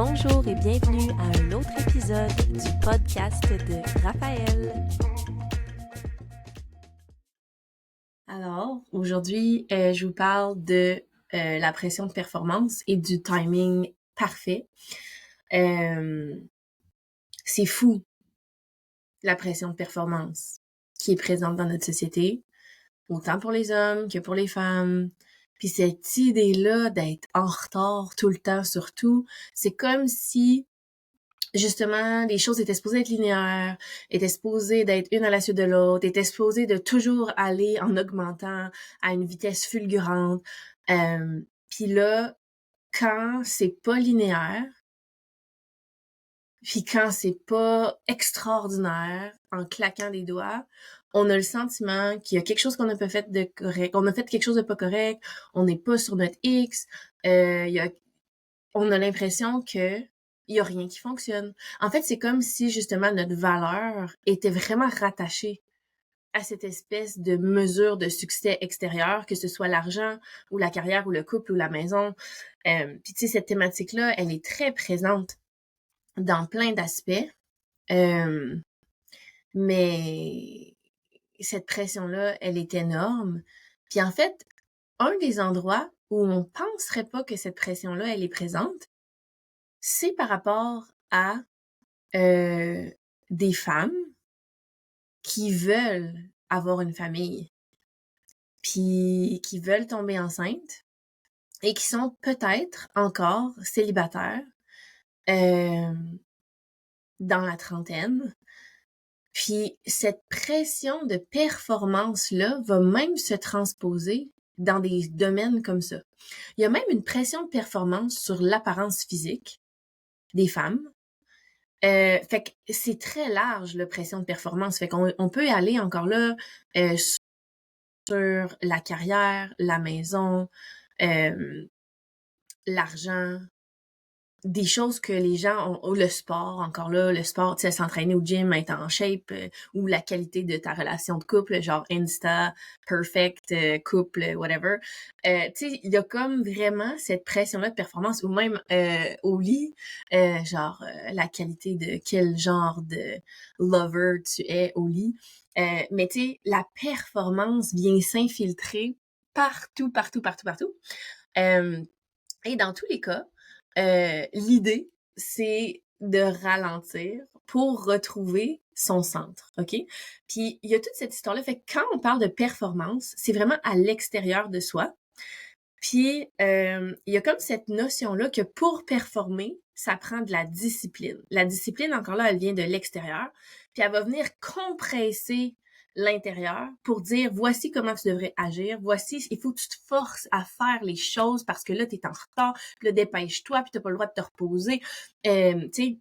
Bonjour et bienvenue à un autre épisode du podcast de Raphaël. Alors, aujourd'hui, je vous parle de la pression de performance et du timing parfait. C'est fou, la pression de performance qui est présente dans notre société, autant pour les hommes que pour les femmes. Puis cette idée-là d'être en retard tout le temps sur tout, c'est comme si justement les choses étaient supposées être linéaires, étaient supposées d'être une à la suite de l'autre, étaient supposées de toujours aller en augmentant à une vitesse fulgurante. Puis là, quand c'est pas linéaire, puis quand c'est pas extraordinaire, en claquant des doigts, on a le sentiment qu'il y a quelque chose qu'on n'a pas fait de correct, on a fait quelque chose de pas correct, on n'est pas sur notre X, on a l'impression que il y a rien qui fonctionne. En fait, c'est comme si justement notre valeur était vraiment rattachée à cette espèce de mesure de succès extérieur, que ce soit l'argent ou la carrière ou le couple ou la maison. Puis tu sais, cette thématique-là, elle est très présente dans plein d'aspects. Mais cette pression-là, elle est énorme. Puis en fait, un des endroits où on penserait pas que cette pression-là, elle est présente, c'est par rapport à des femmes qui veulent avoir une famille, puis qui veulent tomber enceintes et qui sont peut-être encore célibataires dans la trentaine. Puis cette pression de performance-là va même se transposer dans des domaines comme ça. Il y a même une pression de performance sur l'apparence physique des femmes. Fait que c'est très large, la pression de performance. Fait qu'on peut aller encore là sur la carrière, la maison, l'argent, des choses que les gens ont, le sport, encore là, le sport, tu sais, s'entraîner au gym, être en shape, ou la qualité de ta relation de couple, genre Insta, perfect, couple, whatever. Tu sais, il y a comme vraiment cette pression-là de performance, ou même au lit, genre la qualité de quel genre de lover tu es au lit. Mais tu sais, la performance vient s'infiltrer partout, partout, partout, partout. Et dans tous les cas, l'idée, c'est de ralentir pour retrouver son centre, OK? Puis il y a toute cette histoire-là. Fait que quand on parle de performance, c'est vraiment à l'extérieur de soi. Puis il y a comme cette notion-là que pour performer, ça prend de la discipline. La discipline, encore là, elle vient de l'extérieur. Puis elle va venir compresser l'intérieur pour dire voici comment tu devrais agir, voici, il faut que tu te forces à faire les choses parce que là, t'es en retard, puis là, dépêche-toi, puis t'as pas le droit de te reposer. Tu sais,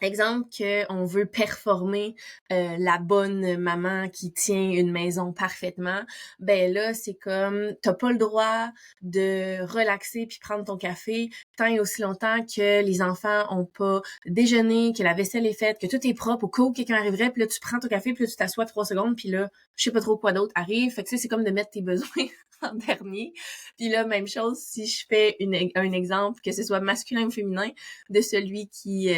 exemple qu'on veut performer la bonne maman qui tient une maison parfaitement, ben là, c'est comme, t'as pas le droit de relaxer puis prendre ton café tant et aussi longtemps que les enfants ont pas déjeuné, que la vaisselle est faite, que tout est propre au cas où quelqu'un arriverait, puis là, tu prends ton café, puis là, tu t'assois 3 secondes, puis là, je sais pas trop quoi d'autre arrive. Fait que tu sais, c'est comme de mettre tes besoins en dernier. Puis là, même chose, si je fais un exemple, que ce soit masculin ou féminin, de celui qui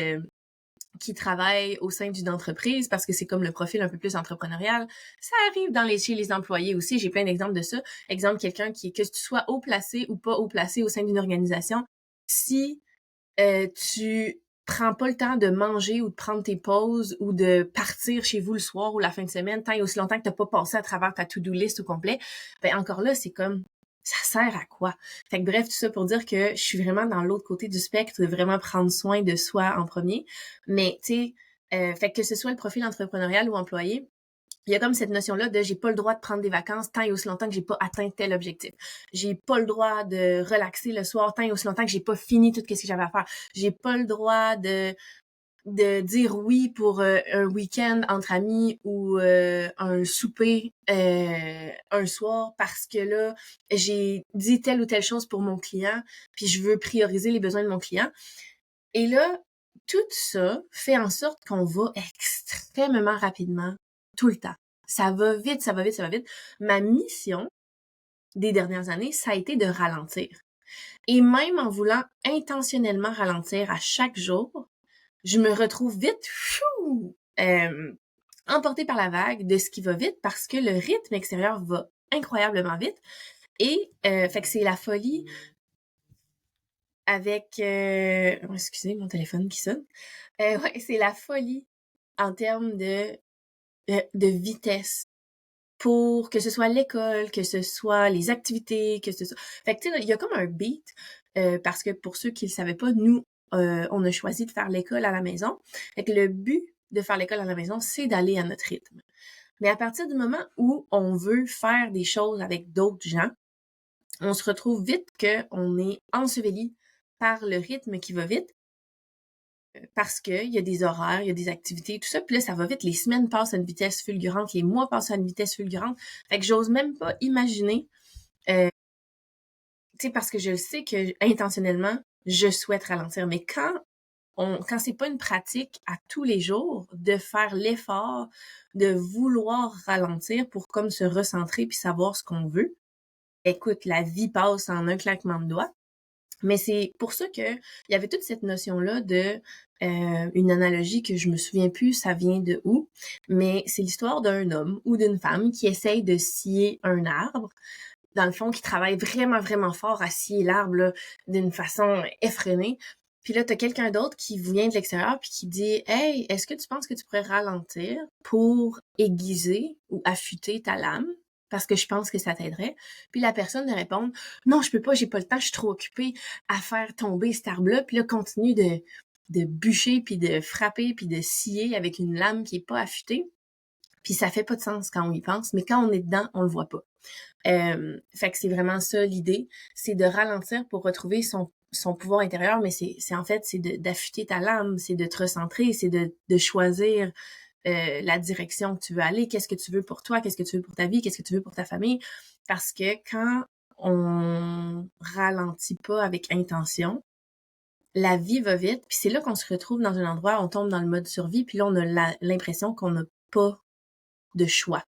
travaille au sein d'une entreprise parce que c'est comme le profil un peu plus entrepreneurial. Ça arrive chez les employés aussi. J'ai plein d'exemples de ça. Exemple, quelqu'un que tu sois haut placé ou pas haut placé au sein d'une organisation, si tu prends pas le temps de manger ou de prendre tes pauses ou de partir chez vous le soir ou la fin de semaine, tant et aussi longtemps que t'as pas passé à travers ta to-do list au complet, ben encore là, c'est comme ça sert à quoi? Fait que bref, tout ça pour dire que je suis vraiment dans l'autre côté du spectre, de vraiment prendre soin de soi en premier. Mais, tu sais, fait que ce soit le profil entrepreneurial ou employé, il y a comme cette notion-là de j'ai pas le droit de prendre des vacances tant et aussi longtemps que j'ai pas atteint tel objectif. J'ai pas le droit de relaxer le soir tant et aussi longtemps que j'ai pas fini tout ce que j'avais à faire. J'ai pas le droit de dire oui pour un week-end entre amis ou un souper un soir parce que là, j'ai dit telle ou telle chose pour mon client, puis je veux prioriser les besoins de mon client. Et là, tout ça fait en sorte qu'on va extrêmement rapidement tout le temps. Ça va vite, ça va vite, ça va vite. Ma mission des dernières années, ça a été de ralentir. Et même en voulant intentionnellement ralentir à chaque jour, je me retrouve vite emportée par la vague de ce qui va vite parce que le rythme extérieur va incroyablement vite. Et fait que c'est la folie avec... excusez, mon téléphone qui sonne. Ouais, c'est la folie en termes de vitesse pour que ce soit l'école, que ce soit les activités, que ce soit... Fait que tu sais, il y a comme un beat, parce que pour ceux qui le savaient pas, nous, on a choisi de faire l'école à la maison. Fait que le but de faire l'école à la maison, c'est d'aller à notre rythme. Mais à partir du moment où on veut faire des choses avec d'autres gens, on se retrouve vite qu'on est enseveli par le rythme qui va vite, parce qu'il y a des horaires, il y a des activités, tout ça. Puis là, ça va vite. Les semaines passent à une vitesse fulgurante, les mois passent à une vitesse fulgurante. Fait que j'ose même pas imaginer, tu sais, parce que je sais que intentionnellement, je souhaite ralentir. Mais quand c'est pas une pratique à tous les jours, de faire l'effort de vouloir ralentir pour comme se recentrer puis savoir ce qu'on veut, écoute, la vie passe en un claquement de doigts. Mais c'est pour ça que il y avait toute cette notion-là de une analogie que je me souviens plus, ça vient de où, mais c'est l'histoire d'un homme ou d'une femme qui essaye de scier un arbre. Dans le fond, qui travaille vraiment, vraiment fort à scier l'arbre là, d'une façon effrénée. Puis là, t'as quelqu'un d'autre qui vient de l'extérieur puis qui dit « Hey, est-ce que tu penses que tu pourrais ralentir pour aiguiser ou affûter ta lame? Parce que je pense que ça t'aiderait. » Puis la personne de répondre « Non, je peux pas, j'ai pas le temps, je suis trop occupée à faire tomber cet arbre-là. » Puis là, continue de bûcher puis de frapper puis de scier avec une lame qui est pas affûtée. Puis ça fait pas de sens quand on y pense, mais quand on est dedans, on le voit pas. Fait que c'est vraiment ça l'idée, c'est de ralentir pour retrouver son pouvoir intérieur, mais c'est en fait, c'est d'affûter ta lame, c'est de te recentrer, c'est de choisir la direction que tu veux aller, qu'est-ce que tu veux pour toi, qu'est-ce que tu veux pour ta vie, qu'est-ce que tu veux pour ta famille, parce que quand on ralentit pas avec intention, la vie va vite, puis c'est là qu'on se retrouve dans un endroit, on tombe dans le mode survie, puis là on a l'impression qu'on n'a pas de choix.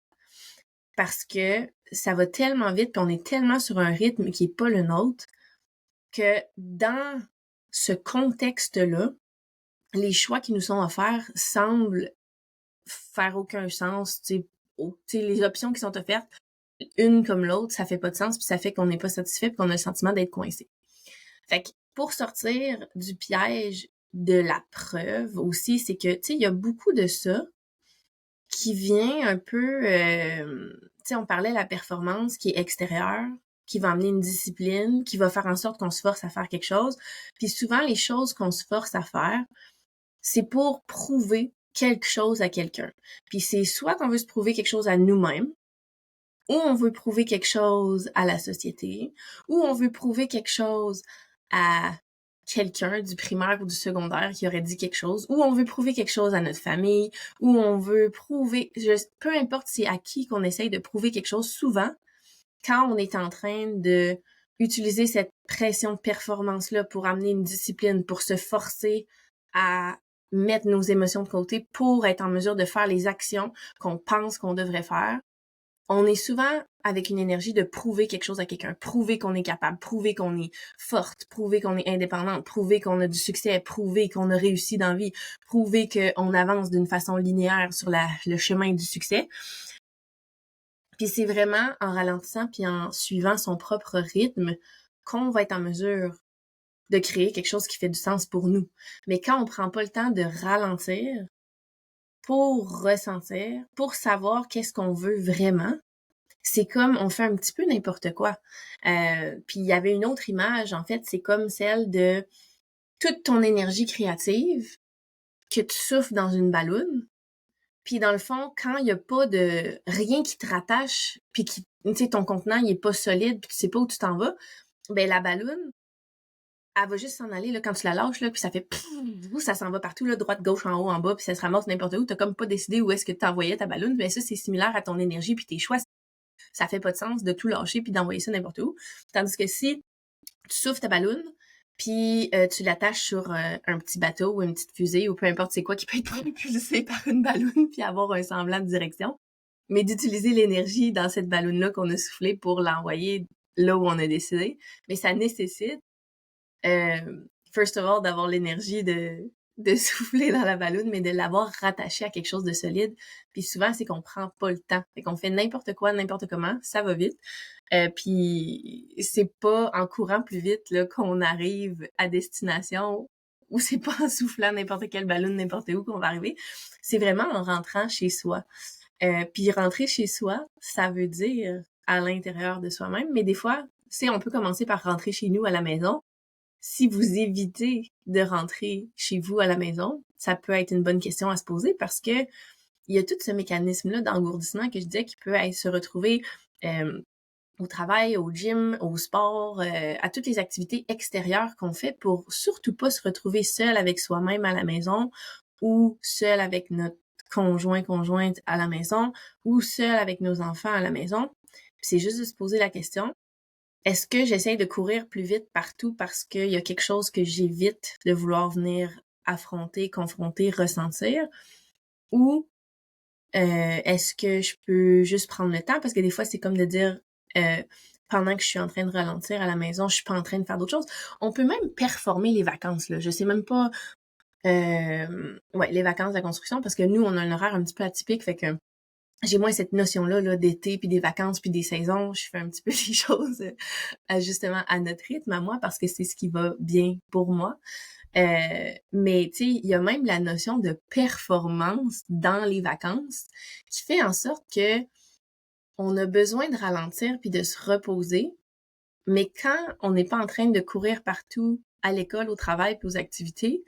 Parce que ça va tellement vite, puis on est tellement sur un rythme qui est pas le nôtre, que dans ce contexte-là, les choix qui nous sont offerts semblent faire aucun sens. Tu sais, les options qui sont offertes, une comme l'autre, ça fait pas de sens, puis ça fait qu'on n'est pas satisfait, puis qu'on a le sentiment d'être coincé. Fait que pour sortir du piège de la preuve aussi, c'est que, tu sais, il y a beaucoup de ça qui vient un peu, tu sais, on parlait de la performance qui est extérieure, qui va amener une discipline, qui va faire en sorte qu'on se force à faire quelque chose. Puis souvent, les choses qu'on se force à faire, c'est pour prouver quelque chose à quelqu'un. Puis c'est soit qu'on veut se prouver quelque chose à nous-mêmes, ou on veut prouver quelque chose à la société, ou on veut prouver quelque chose à quelqu'un du primaire ou du secondaire qui aurait dit quelque chose, ou on veut prouver quelque chose à notre famille, ou on veut prouver, peu importe c'est à qui qu'on essaye de prouver quelque chose, souvent, quand on est en train de utiliser cette pression de performance-là pour amener une discipline, pour se forcer à mettre nos émotions de côté pour être en mesure de faire les actions qu'on pense qu'on devrait faire, on est souvent avec une énergie de prouver quelque chose à quelqu'un, prouver qu'on est capable, prouver qu'on est forte, prouver qu'on est indépendante, prouver qu'on a du succès, prouver qu'on a réussi dans la vie, prouver qu'on avance d'une façon linéaire sur le chemin du succès. Puis c'est vraiment en ralentissant puis en suivant son propre rythme qu'on va être en mesure de créer quelque chose qui fait du sens pour nous. Mais quand on prend pas le temps de ralentir pour ressentir, pour savoir qu'est-ce qu'on veut vraiment, c'est comme on fait un petit peu n'importe quoi. Puis il y avait une autre image, en fait, c'est comme celle de toute ton énergie créative que tu souffles dans une balloune. Puis dans le fond, quand il y a pas de rien qui te rattache, puis qui, tu sais, ton contenant il est pas solide, puis tu sais pas où tu t'en vas, ben la balloune, elle va juste s'en aller là quand tu la lâches là, puis ça fait pfff, ça s'en va partout là, droite, gauche, en haut, en bas, puis ça se ramasse n'importe où. T'as comme pas décidé où est-ce que t'envoyais ta balloune. Ben ça c'est similaire à ton énergie puis tes choix. Ça fait pas de sens de tout lâcher puis d'envoyer ça n'importe où. Tandis que si tu souffles ta balloune, puis tu l'attaches sur un petit bateau ou une petite fusée ou peu importe c'est quoi qui peut être propulsé par une balloune puis avoir un semblant de direction, mais d'utiliser l'énergie dans cette balloune-là qu'on a soufflée pour l'envoyer là où on a décidé, mais ça nécessite First of all, d'avoir l'énergie de souffler dans la balloune, mais de l'avoir rattaché à quelque chose de solide. Puis souvent, c'est qu'on prend pas le temps. Fait qu'on fait n'importe quoi, n'importe comment, ça va vite. Puis c'est pas en courant plus vite là qu'on arrive à destination, ou c'est pas en soufflant n'importe quelle ballon n'importe où qu'on va arriver. C'est vraiment en rentrant chez soi. Puis rentrer chez soi, ça veut dire à l'intérieur de soi-même, mais des fois, on peut commencer par rentrer chez nous à la maison. Si vous évitez de rentrer chez vous à la maison, ça peut être une bonne question à se poser, parce que il y a tout ce mécanisme-là d'engourdissement que je disais qui peut se retrouver au travail, au gym, au sport, à toutes les activités extérieures qu'on fait pour surtout pas se retrouver seul avec soi-même à la maison, ou seul avec notre conjointe à la maison, ou seul avec nos enfants à la maison. Puis c'est juste de se poser la question, est-ce que j'essaie de courir plus vite partout parce qu'il y a quelque chose que j'évite de vouloir venir affronter, confronter, ressentir? Ou est-ce que je peux juste prendre le temps? Parce que des fois, c'est comme de dire, pendant que je suis en train de ralentir à la maison, je suis pas en train de faire d'autres choses. On peut même performer les vacances, là. Je sais même pas... ouais, les vacances de la construction, parce que nous, on a un horaire un petit peu atypique, fait que j'ai moins cette notion-là là, d'été, puis des vacances, puis des saisons. Je fais un petit peu les choses justement à notre rythme, à moi, parce que c'est ce qui va bien pour moi. Mais tu sais, il y a même la notion de performance dans les vacances qui fait en sorte que on a besoin de ralentir puis de se reposer. Mais quand on n'est pas en train de courir partout à l'école, au travail puis aux activités,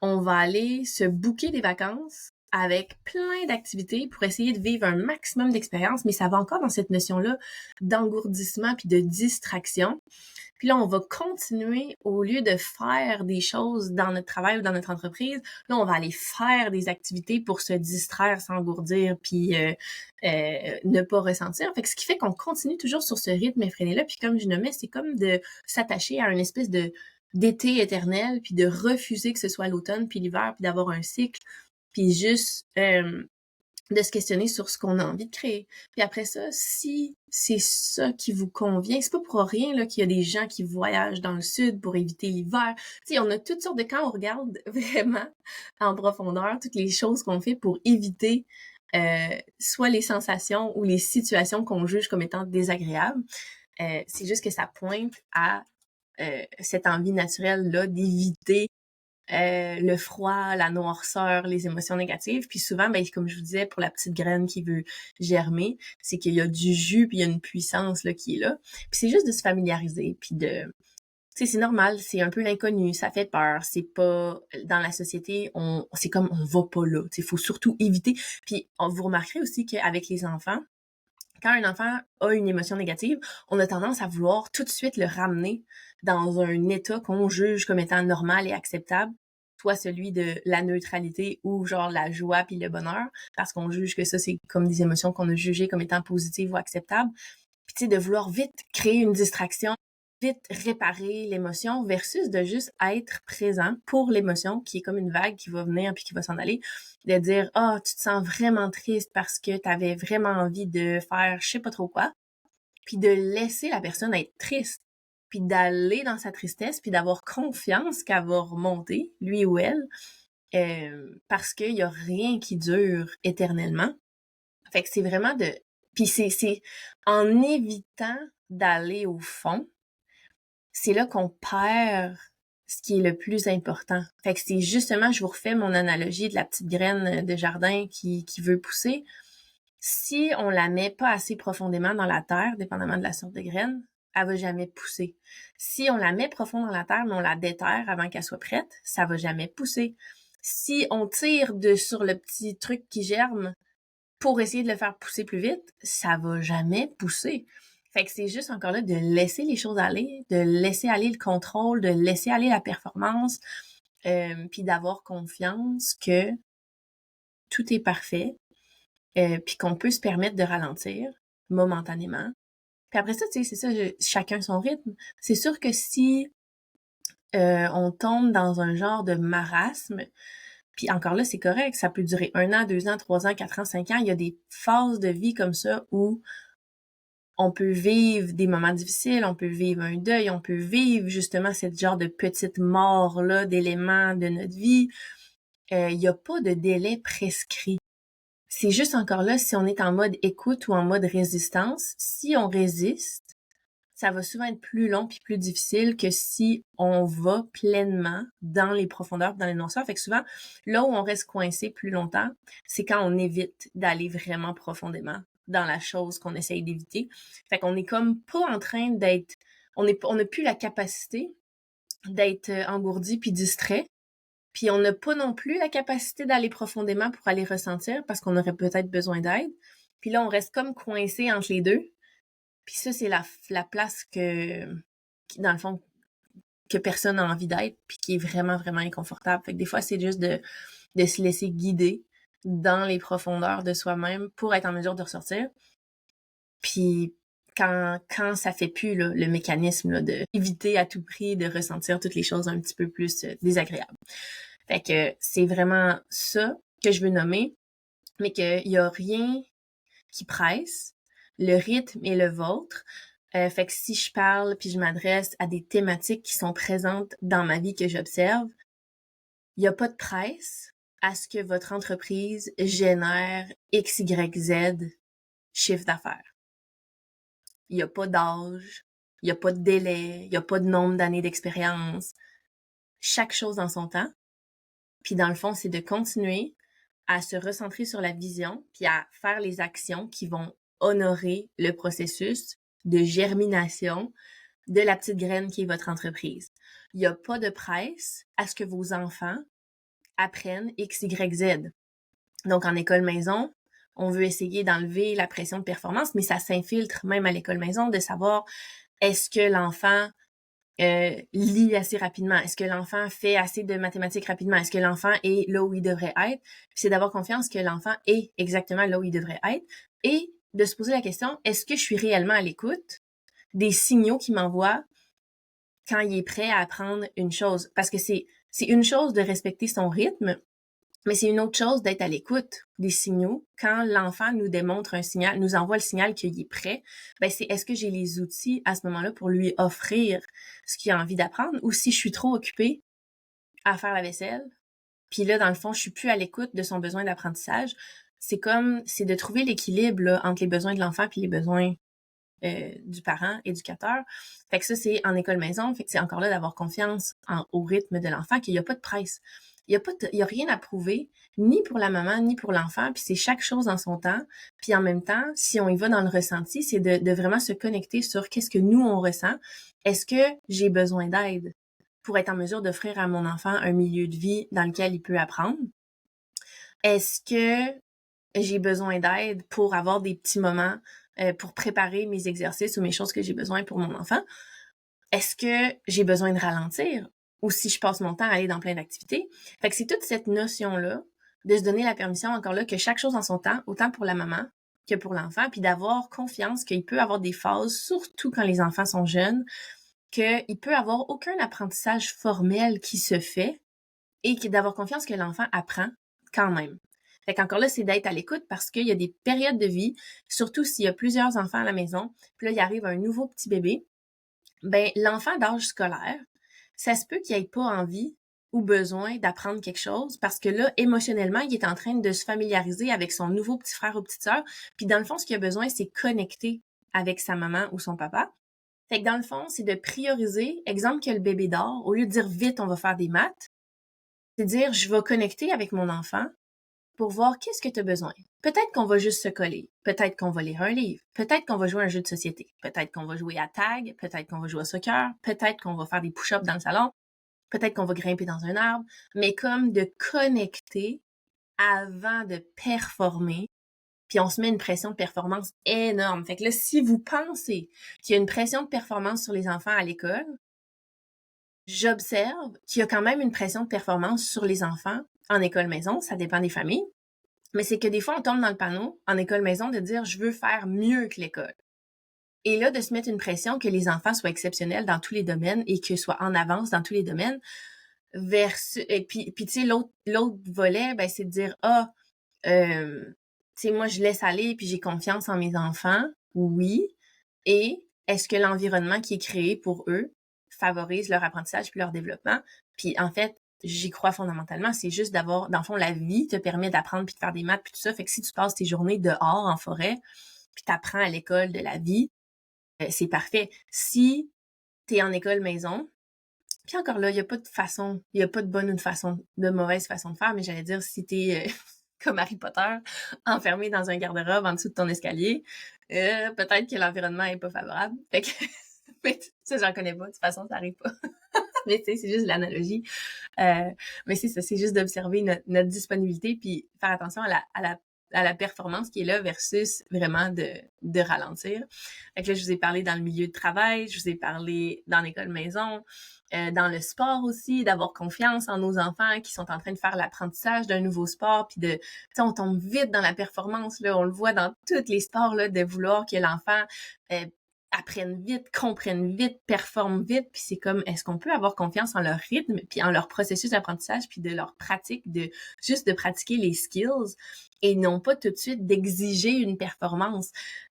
on va aller se booker des vacances avec plein d'activités pour essayer de vivre un maximum d'expériences, mais ça va encore dans cette notion-là d'engourdissement puis de distraction. Puis là, on va continuer, au lieu de faire des choses dans notre travail ou dans notre entreprise, là, on va aller faire des activités pour se distraire, s'engourdir, puis ne pas ressentir. Fait que ce qui fait qu'on continue toujours sur ce rythme effréné-là, puis comme je nommais, c'est comme de s'attacher à une espèce de d'été éternel, puis de refuser que ce soit l'automne puis l'hiver, puis d'avoir un cycle, puis juste de se questionner sur ce qu'on a envie de créer. Puis après ça, si c'est ça qui vous convient, c'est pas pour rien là qu'il y a des gens qui voyagent dans le sud pour éviter l'hiver. Tu sais, on a toutes sortes de... Quand on regarde vraiment en profondeur toutes les choses qu'on fait pour éviter soit les sensations ou les situations qu'on juge comme étant désagréables, c'est juste que ça pointe à cette envie naturelle-là d'éviter le froid, la noirceur, les émotions négatives. Puis souvent, ben, comme je vous disais, pour la petite graine qui veut germer, c'est qu'il y a du jus, puis il y a une puissance là, qui est là. Puis c'est juste de se familiariser, puis de... Tu sais, c'est normal, c'est un peu l'inconnu, ça fait peur, c'est pas... Dans la société, c'est comme on va pas là, tu sais, faut surtout éviter. Puis vous remarquerez aussi qu'avec les enfants, quand un enfant a une émotion négative, on a tendance à vouloir tout de suite le ramener dans un état qu'on juge comme étant normal et acceptable, soit celui de la neutralité ou genre la joie puis le bonheur, parce qu'on juge que ça, c'est comme des émotions qu'on a jugées comme étant positives ou acceptables. Puis tu sais, de vouloir vite créer une distraction, vite réparer l'émotion versus de juste être présent pour l'émotion qui est comme une vague qui va venir puis qui va s'en aller, de dire ah, tu te sens vraiment triste parce que tu avais vraiment envie de faire je sais pas trop quoi, puis de laisser la personne être triste, puis d'aller dans sa tristesse, puis d'avoir confiance qu'elle va remonter, lui ou elle, parce qu'il y a rien qui dure éternellement. Fait que c'est vraiment de... Puis c'est en évitant d'aller au fond, c'est là qu'on perd ce qui est le plus important. Fait que c'est justement, je vous refais mon analogie de la petite graine de jardin qui veut pousser. Si on la met pas assez profondément dans la terre, dépendamment de la sorte de graine, elle va jamais pousser. Si on la met profond dans la terre, mais on la déterre avant qu'elle soit prête, ça va jamais pousser. Si on tire sur le petit truc qui germe pour essayer de le faire pousser plus vite, ça va jamais pousser. Fait que c'est juste encore là de laisser les choses aller, de laisser aller le contrôle, de laisser aller la performance, puis d'avoir confiance que tout est parfait, puis qu'on peut se permettre de ralentir momentanément. Puis après ça, tu sais, c'est ça, chacun son rythme. C'est sûr que si on tombe dans un genre de marasme, puis encore là, c'est correct, ça peut durer 1 an, 2 ans, 3 ans, 4 ans, 5 ans. Il y a des phases de vie comme ça où On peut vivre des moments difficiles, on peut vivre un deuil, on peut vivre justement cette genre de petite mort-là d'éléments de notre vie. Il y a pas de délai prescrit. C'est juste encore là, si on est en mode écoute ou en mode résistance, si on résiste, ça va souvent être plus long puis plus difficile que si on va pleinement dans les profondeurs, dans les noirceurs. Fait que souvent, là où on reste coincé plus longtemps, c'est quand on évite d'aller vraiment profondément dans la chose qu'on essaye d'éviter. Fait qu'on est comme pas en train d'être, on n'a plus la capacité d'être engourdi puis distrait. Puis on n'a pas non plus la capacité d'aller profondément pour aller ressentir parce qu'on aurait peut-être besoin d'aide. Puis là, on reste comme coincé entre les deux. Puis ça, c'est la place dans le fond, que personne n'a envie d'être, puis qui est vraiment, vraiment inconfortable. Fait que des fois, c'est juste de se laisser guider dans les profondeurs de soi-même pour être en mesure de ressortir. Puis quand ça fait plus là, le mécanisme là, de éviter à tout prix de ressentir toutes les choses un petit peu plus désagréables. Fait que c'est vraiment ça que je veux nommer, mais qu'il y a rien qui presse. Le rythme est le vôtre. Fait que si je parle puis je m'adresse à des thématiques qui sont présentes dans ma vie que j'observe, il n'y a pas de presse à ce que votre entreprise génère X, Y, Z chiffre d'affaires. Il n'y a pas d'âge, il n'y a pas de délai, il n'y a pas de nombre d'années d'expérience. Chaque chose dans son temps. Puis dans le fond, c'est de continuer à se recentrer sur la vision puis à faire les actions qui vont honorer le processus de germination de la petite graine qui est votre entreprise. Il n'y a pas de presse à ce que vos enfants apprennent X, Y, Z. Donc, en école maison, on veut essayer d'enlever la pression de performance, mais ça s'infiltre même à l'école maison de savoir est-ce que l'enfant lit assez rapidement? Est-ce que l'enfant fait assez de mathématiques rapidement? Est-ce que l'enfant est là où il devrait être? C'est d'avoir confiance que l'enfant est exactement là où il devrait être et de se poser la question, est-ce que je suis réellement à l'écoute des signaux qu'il m'envoie quand il est prêt à apprendre une chose? Parce que c'est une chose de respecter son rythme, mais c'est une autre chose d'être à l'écoute des signaux. Quand l'enfant nous démontre un signal, nous envoie le signal qu'il est prêt, ben c'est est-ce que j'ai les outils à ce moment-là pour lui offrir ce qu'il a envie d'apprendre ou si je suis trop occupée à faire la vaisselle, puis là, dans le fond, je suis plus à l'écoute de son besoin d'apprentissage. C'est de trouver l'équilibre là, entre les besoins de l'enfant puis les besoins du parent, éducateur. Fait que ça, c'est en école maison. Fait que c'est encore là d'avoir confiance au rythme de l'enfant, qu'il n'y a pas de presse. Il y a rien à prouver, ni pour la maman, ni pour l'enfant, puis c'est chaque chose en son temps. Puis en même temps, si on y va dans le ressenti, c'est de vraiment se connecter sur qu'est-ce que nous, on ressent. Est-ce que j'ai besoin d'aide pour être en mesure d'offrir à mon enfant un milieu de vie dans lequel il peut apprendre? Est-ce que j'ai besoin d'aide pour avoir des petits moments pour préparer mes exercices ou mes choses que j'ai besoin pour mon enfant? Est-ce que j'ai besoin de ralentir ou si je passe mon temps à aller dans plein d'activités? Fait que c'est toute cette notion-là de se donner la permission, encore là, que chaque chose en son temps, autant pour la maman que pour l'enfant, puis d'avoir confiance qu'il peut avoir des phases, surtout quand les enfants sont jeunes, qu'il peut avoir aucun apprentissage formel qui se fait et d'avoir confiance que l'enfant apprend quand même. Fait qu'encore là, c'est d'être à l'écoute parce qu'il y a des périodes de vie, surtout s'il y a plusieurs enfants à la maison, puis là, il arrive un nouveau petit bébé, ben l'enfant d'âge scolaire, ça se peut qu'il ait pas envie ou besoin d'apprendre quelque chose parce que là, émotionnellement, il est en train de se familiariser avec son nouveau petit frère ou petite sœur, puis dans le fond, ce qu'il a besoin, c'est connecter avec sa maman ou son papa. Fait que dans le fond, c'est de prioriser, exemple que le bébé dort, au lieu de dire vite, on va faire des maths, c'est dire je vais connecter avec mon enfant pour voir qu'est-ce que tu as besoin. Peut-être qu'on va juste se coller, peut-être qu'on va lire un livre, peut-être qu'on va jouer à un jeu de société, peut-être qu'on va jouer à tag, peut-être qu'on va jouer au soccer, peut-être qu'on va faire des push-ups dans le salon, peut-être qu'on va grimper dans un arbre, mais comme de connecter avant de performer, puis on se met une pression de performance énorme. Fait que là, si vous pensez qu'il y a une pression de performance sur les enfants à l'école, j'observe qu'il y a quand même une pression de performance sur les enfants en école maison, ça dépend des familles, mais c'est que des fois, on tombe dans le panneau en école maison de dire je veux faire mieux que l'école. Et là, de se mettre une pression que les enfants soient exceptionnels dans tous les domaines et qu'ils soient en avance dans tous les domaines. Et puis tu sais, l'autre volet, ben, c'est de dire tu sais, moi, je laisse aller puis j'ai confiance en mes enfants. Oui, Et est-ce que l'environnement qui est créé pour eux favorise leur apprentissage puis leur développement? Puis en fait, j'y crois fondamentalement, c'est juste d'avoir, dans le fond, la vie te permet d'apprendre puis de faire des maths puis tout ça. Fait que si tu passes tes journées dehors en forêt puis t'apprends à l'école de la vie, c'est parfait. Si t'es en école maison, puis encore là, il y a pas de bonne ou de mauvaise façon de faire, mais j'allais dire, si t'es comme Harry Potter, enfermé dans un garde-robe en dessous de ton escalier, peut-être que l'environnement est pas favorable. Fait que, mais ça, j'en connais pas. De toute façon, ça arrive pas. Mais tu sais, c'est juste l'analogie. Mais c'est ça, c'est juste d'observer notre disponibilité puis faire attention à la performance qui est là versus vraiment de ralentir. Fait que là, je vous ai parlé dans le milieu de travail, je vous ai parlé dans l'école maison, dans le sport aussi, d'avoir confiance en nos enfants qui sont en train de faire l'apprentissage d'un nouveau sport, puis tu sais, on tombe vite dans la performance, là, on le voit dans tous les sports, là, de vouloir que l'enfant apprennent vite, comprennent vite, performent vite, puis c'est comme, est-ce qu'on peut avoir confiance en leur rythme, puis en leur processus d'apprentissage, puis de leur pratique, juste de pratiquer les skills, et non pas tout de suite d'exiger une performance.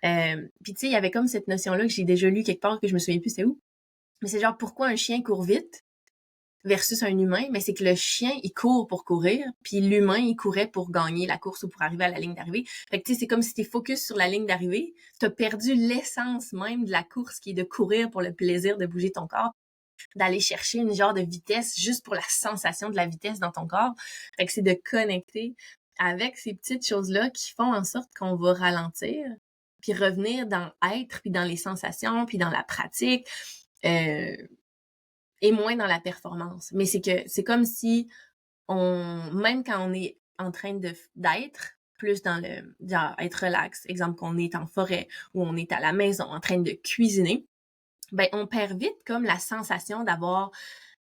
Puis tu sais, il y avait comme cette notion-là que j'ai déjà lu quelque part, que je me souviens plus c'est où, mais c'est genre, pourquoi un chien court vite versus un humain? Mais c'est que le chien, il court pour courir, puis l'humain, il courait pour gagner la course ou pour arriver à la ligne d'arrivée. Fait que tu sais, c'est comme si t'es focus sur la ligne d'arrivée, t'as perdu l'essence même de la course qui est de courir pour le plaisir de bouger ton corps, d'aller chercher une genre de vitesse juste pour la sensation de la vitesse dans ton corps. Fait que c'est de connecter avec ces petites choses-là qui font en sorte qu'on va ralentir, puis revenir dans être, puis dans les sensations, puis dans la pratique, et moins dans la performance. Mais c'est comme si même quand on est en train d'être plus dans le, genre, être relax, exemple qu'on est en forêt ou on est à la maison en train de cuisiner, ben, on perd vite comme la sensation d'avoir,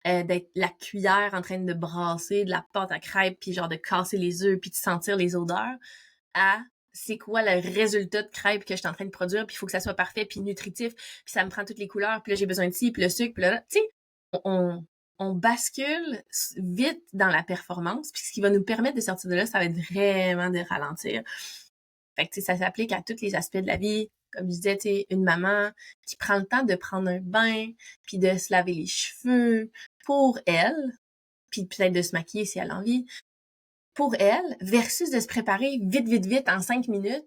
d'être la cuillère en train de brasser de la pâte à crêpes puis genre de casser les œufs puis de sentir les odeurs à c'est quoi le résultat de crêpes que je suis en train de produire puis il faut que ça soit parfait puis nutritif puis ça me prend toutes les couleurs puis là j'ai besoin de ci puis le sucre puis là, tu sais, on bascule vite dans la performance, puis ce qui va nous permettre de sortir de là, ça va être vraiment de ralentir. Fait que, tu sais, ça s'applique à tous les aspects de la vie. Comme je disais, tu sais, une maman qui prend le temps de prendre un bain, puis de se laver les cheveux pour elle, puis peut-être de se maquiller si elle a envie, pour elle, versus de se préparer vite, vite, vite en 5 minutes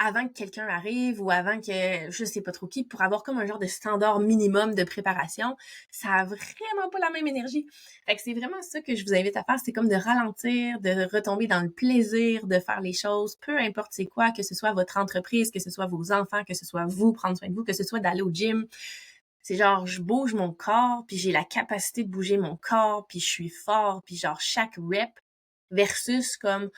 avant que quelqu'un arrive ou avant que je sais pas trop qui, pour avoir comme un genre de standard minimum de préparation, ça a vraiment pas la même énergie. Fait que c'est vraiment ça que je vous invite à faire, c'est comme de ralentir, de retomber dans le plaisir de faire les choses, peu importe c'est quoi, que ce soit votre entreprise, que ce soit vos enfants, que ce soit vous, prendre soin de vous, que ce soit d'aller au gym. C'est genre, je bouge mon corps, puis j'ai la capacité de bouger mon corps, puis je suis fort, puis genre chaque rep versus comme,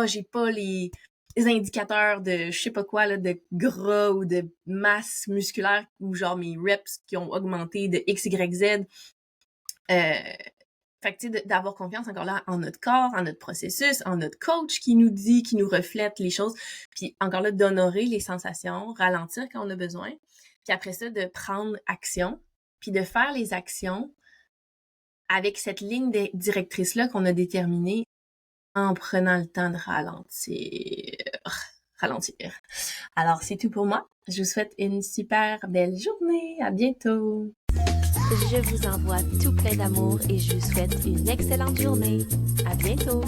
j'ai pas les indicateurs de je sais pas quoi là, de gras ou de masse musculaire ou genre mes reps qui ont augmenté de X, Y, Z. Fait que tu sais, d'avoir confiance encore là en notre corps, en notre processus, en notre coach qui nous dit, qui nous reflète les choses, puis encore là d'honorer les sensations, ralentir quand on a besoin, puis après ça de prendre action, puis de faire les actions avec cette ligne directrice là qu'on a déterminée en prenant le temps de ralentir. Alors, c'est tout pour moi. Je vous souhaite une super belle journée. À bientôt. Je vous envoie tout plein d'amour et je vous souhaite une excellente journée. À bientôt.